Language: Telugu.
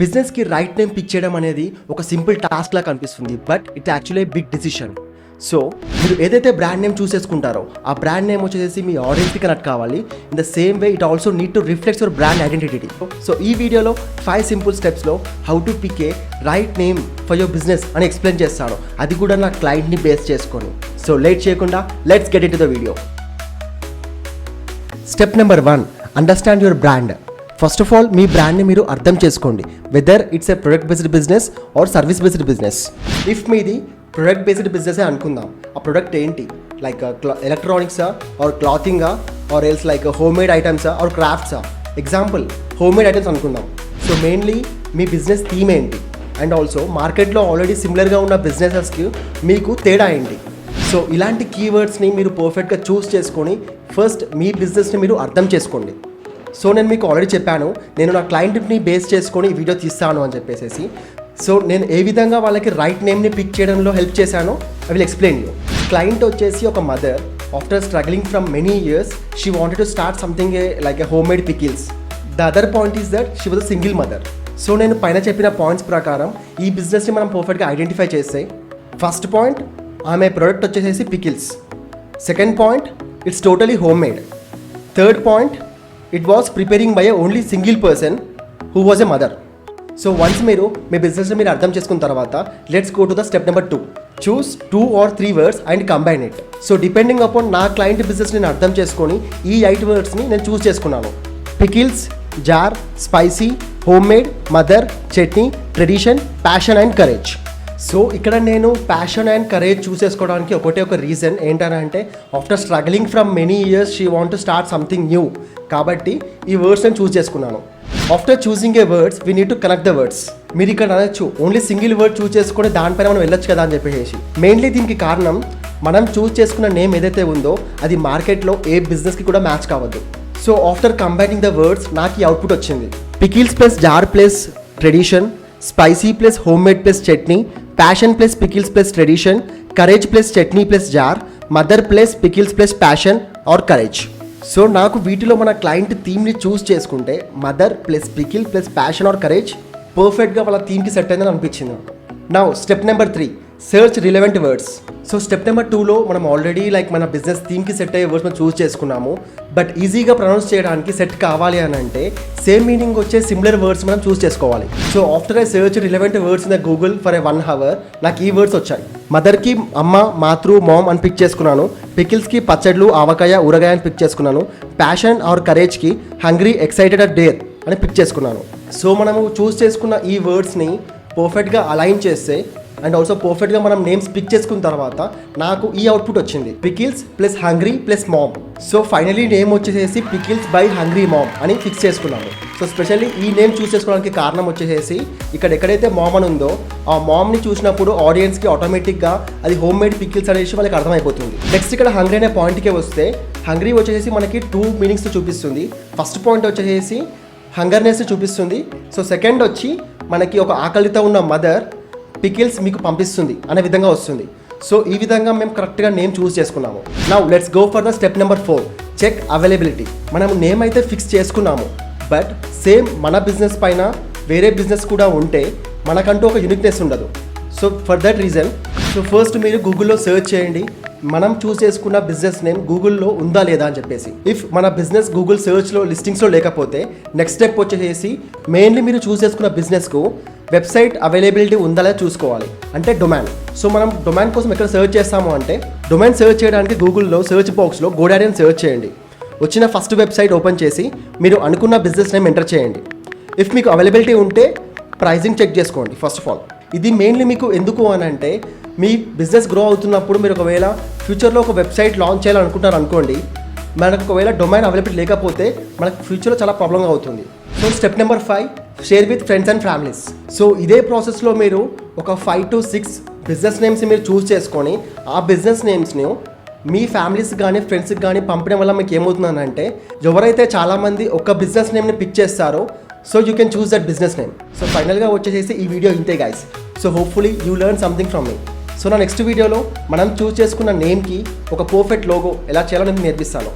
బిజినెస్కి రైట్ నేమ్ పిక్ చేయడం అనేది ఒక సింపుల్ టాస్క్ లా కనిపిస్తుంది, but it actually big decision. So మీరు ఏదైతే బ్రాండ్ నేమ్ చూస్ చేసుకుంటారో ఆ బ్రాండ్ నేమ్ వచ్చేసి మీ ఆడియన్స్కి కనెక్ట్ కావాలి. In the same way it also need to reflects your brand identity. So ఈ వీడియోలో 5 సింపుల్ స్టెప్స్లో how to pick a right name for your business అని ఎక్స్ప్లెయిన్ చేస్తాను, అది కూడా నా క్లయింట్ని బేస్ చేసుకొని. సో లేట్ చేయకుండా let's get into the video. Step number 1, understand your brand. First of all మీ బ్రాండ్ని మీరు అర్థం చేసుకోండి, whether it's a product based business or service based business. If మీది ప్రొడక్ట్ బేస్డ్ బిజినెస్ అనుకుందాం, ఆ ప్రొడక్ట్ ఏంటి, లైక్ ఎలక్ట్రానిక్సా ఆర్ క్లాతింగా or else like home made ఐటమ్సా ఆర్ క్రాఫ్ట్సా. ఎగ్జాంపుల్ హోమ్ మేడ్ ఐటమ్స్ అనుకుందాం. సో మెయిన్లీ మీ బిజినెస్ థీమ్ ఏంటి, అండ్ ఆల్సో మార్కెట్లో ఆల్రెడీ సిమిలర్గా ఉన్న బిజినెసెస్కి మీకు తేడా ఏంటి. సో ఇలాంటి కీవర్డ్స్ని మీరు పర్ఫెక్ట్గా చూస్ చేసుకొని ఫస్ట్ మీ బిజినెస్ని మీరు అర్థం చేసుకోండి. సో నేను మీకు ఆల్రెడీ చెప్పాను, నేను నా క్లయింట్ని బేస్ చేసుకొని ఈ వీడియో తీస్తాను అని చెప్పేసి. సో నేను ఏ విధంగా వాళ్ళకి రైట్ నేమ్ని పిక్ చేయడంలో హెల్ప్ చేశానో I will explain you. Client వచ్చేసి ఒక mother. After struggling from many years she wanted to start something like a home made pickles. The other point is that she was a single mother. So నేను పైన చెప్పిన పాయింట్స్ ప్రకారం ఈ బిజినెస్ని మనం పర్ఫెక్ట్గా ఐడెంటిఫై చేస్తే, ఫస్ట్ పాయింట్ ఆమె ప్రోడక్ట్ వచ్చేసి pickles. Second point it's totally home made. Third point it was preparing by only single person who was a mother. So once మీరు మీ బిజినెస్ని మీరు అర్థం చేసుకున్న తర్వాత let's go to the step number 2. Choose 2 or 3 words and combine it. So depending upon నా క్లయింట్ బిజినెస్ నేను అర్థం చేసుకొని ఈ 8 వర్డ్స్ని నేను చూస్ చేసుకున్నాను. Pickles, jar, spicy, home made, mother, chutney, tradition, passion and courage. So ఇక్కడ నేను ప్యాషన్ అండ్ కరేజ్ చూస్ చేసుకోవడానికి ఒక రీజన్ ఏంటంటే, after struggling from many years she want to start something new. కాబట్టి ఈ వర్డ్స్ నేను చూస్ చేసుకున్నాను. After choosing A words we need to connect the words. మీరు ఇక్కడ అనొచ్చు ఓన్లీ సింగిల్ వర్డ్ చూస్ చేసుకొని దానిపైన మనం వెళ్ళొచ్చు కదా అని చెప్పేసి. మెయిన్లీ దీనికి కారణం మనం చూస్ చేసుకున్న నేమ్ ఏదైతే ఉందో అది మార్కెట్లో ఏ బిజినెస్కి కూడా మ్యాచ్ కావద్దు. So after combining the words నాకు ఈ అవుట్పుట్ వచ్చింది. Pickles plus jar plus tradition, spicy plus home made plus chutney, passion plus pickles plus tradition, courage plus chutney plus jar, mother plus pickles plus passion or courage. So నాకు వీటిలో మన క్లయింట్ థీమ్ని చూస్ చేసుకుంటే mother plus pickle plus passion or courage పర్ఫెక్ట్గా వాళ్ళ థీమ్కి సెట్ అయిందని అనిపించింది. Now step number 3, search relevant words. So step number 2లో మనం ఆల్రెడీ లైక్ మన బిజినెస్ థీమ్కి సెట్ అయ్యే వర్డ్స్ మనం చూస్ చేసుకున్నాము, బట్ ఈజీగా ప్రొనౌన్స్ చేయడానికి సెట్ కావాలి అని అంటే సేమ్ మీనింగ్ వచ్చే సిమిలర్ వర్డ్స్ మనం చూస్ చేసుకోవాలి. So after I search relevant words in the Google for 1 hour నాకు ఈ వర్డ్స్ వచ్చాయి. మదర్కి అమ్మ, మాతృ, మామ్ అని పిక్ చేసుకున్నాను. పికిల్స్కి పచ్చళ్ళు, ఆవకాయ, ఊరగాయ అని పిక్ చేసుకున్నాను. ప్యాషన్ ఆర్ కరేజ్కి హంగ్రీ, ఎక్సైటెడ్ ఆర్ డేర్ అని పిక్ చేసుకున్నాను. సో మనము చూస్ చేసుకున్న ఈ వర్డ్స్ని పర్ఫెక్ట్గా అలైన్ చేస్తే అండ్ ఆల్సో పర్ఫెక్ట్గా మనం నేమ్స్ పిక్ చేసుకున్న తర్వాత నాకు ఈ అవుట్పుట్ వచ్చింది, pickles plus hungry plus mom. So finally name వచ్చేసి పికిల్స్ బై హంగ్రీ మామ్ అని ఫిక్స్ చేసుకున్నాను. సో స్పెషల్లీ ఈ నేమ్ చూస్ చేసుకోవడానికి కారణం వచ్చేసి ఇక్కడ ఎక్కడైతే మామ్ అని ఉందో ఆ మామ్ని చూసినప్పుడు ఆడియన్స్కి ఆటోమేటిక్గా అది హోమ్ మేడ్ పికిల్స్ అనే విషయం వాళ్ళకి అర్థమైపోతుంది. నెక్స్ట్ ఇక్కడ హంగ్రీ అనే పాయింట్కే వస్తే, హంగ్రీ వచ్చేసి మనకి 2 మీనింగ్స్ చూపిస్తుంది. ఫస్ట్ పాయింట్ వచ్చేసి హంగర్నెస్ చూపిస్తుంది. సో సెకండ్ వచ్చి మనకి ఒక ఆకలితో ఉన్న మదర్ పికిల్స్ మీకు పంపిస్తుంది అనే విధంగా వస్తుంది. సో ఈ విధంగా మేము కరెక్ట్గా నేమ్ చూస్ చేసుకున్నాము. Now let's go for the step number 4, check availability. మనం నేమ్ అయితే ఫిక్స్ చేసుకున్నాము, బట్ సేమ్ మన బిజినెస్ పైన వేరే బిజినెస్ కూడా ఉంటే మనకంటూ ఒక యూనిక్నెస్ ఉండదు. So for that reason first మీరు గూగుల్లో సెర్చ్ చేయండి, మనం చూస్ చేసుకున్న బిజినెస్ నేమ్ గూగుల్లో ఉందా లేదా అని చెప్పేసి. ఇఫ్ మన బిజినెస్ గూగుల్ సెర్చ్లో లిస్టింగ్స్లో లేకపోతే నెక్స్ట్ స్టెప్ వచ్చేసి మెయిన్లీ మీరు చూస్ చేసుకున్న బిజినెస్కు వెబ్సైట్ అవైలబిలిటీ ఉందా లేదా చూసుకోవాలి, అంటే డొమైన్. సో మనం డొమైన్ కోసం ఎక్కడ సెర్చ్ చేస్తాము అంటే, డొమైన్ సెర్చ్ చేయడానికి గూగుల్లో సెర్చ్ బాక్స్లో గోడాడీ అని సెర్చ్ చేయండి. వచ్చిన ఫస్ట్ వెబ్సైట్ ఓపెన్ చేసి మీరు అనుకున్న బిజినెస్ నేమ్ ఎంటర్ చేయండి. ఇఫ్ మీకు అవైలబిలిటీ ఉంటే ప్రైజింగ్ చెక్ చేసుకోండి ఫస్ట్ ఆఫ్ ఆల్. ఇది మెయిన్లీ మీకు ఎందుకు అని అంటే, మీ బిజినెస్ గ్రో అవుతున్నప్పుడు మీరు ఒకవేళ ఫ్యూచర్లో ఒక వెబ్సైట్ లాంచ్ చేయాలనుకుంటారు అనుకోండి, మనకు ఒకవేళ డొమైన్ అవైలబిలిటీ లేకపోతే మనకు ఫ్యూచర్లో చాలా ప్రాబ్లంగా అవుతుంది. So step number 5, share with friends and families. So ఇదే ప్రాసెస్లో మీరు ఒక 5 to 6 బిజినెస్ నేమ్స్ మీరు చూస్ చేసుకొని ఆ బిజినెస్ నేమ్స్ని మీ ఫ్యామిలీస్ కానీ ఫ్రెండ్స్కి కానీ పంపడం వల్ల మీకు ఏమవుతుందనంటే, ఎవరైతే చాలామంది ఒక బిజినెస్ నేమ్ని పిక్ చేస్తారో so you can choose that business name. So ఫైనల్గా వచ్చేసి ఈ వీడియో ఇంతే guys. So hopefully you learn something from me. So నా నెక్స్ట్ వీడియోలో మనం చూస్ చేసుకున్న నేమ్కి ఒక పర్ఫెక్ట్ లోగో ఎలా చేయాలో నేను నేర్పిస్తాను.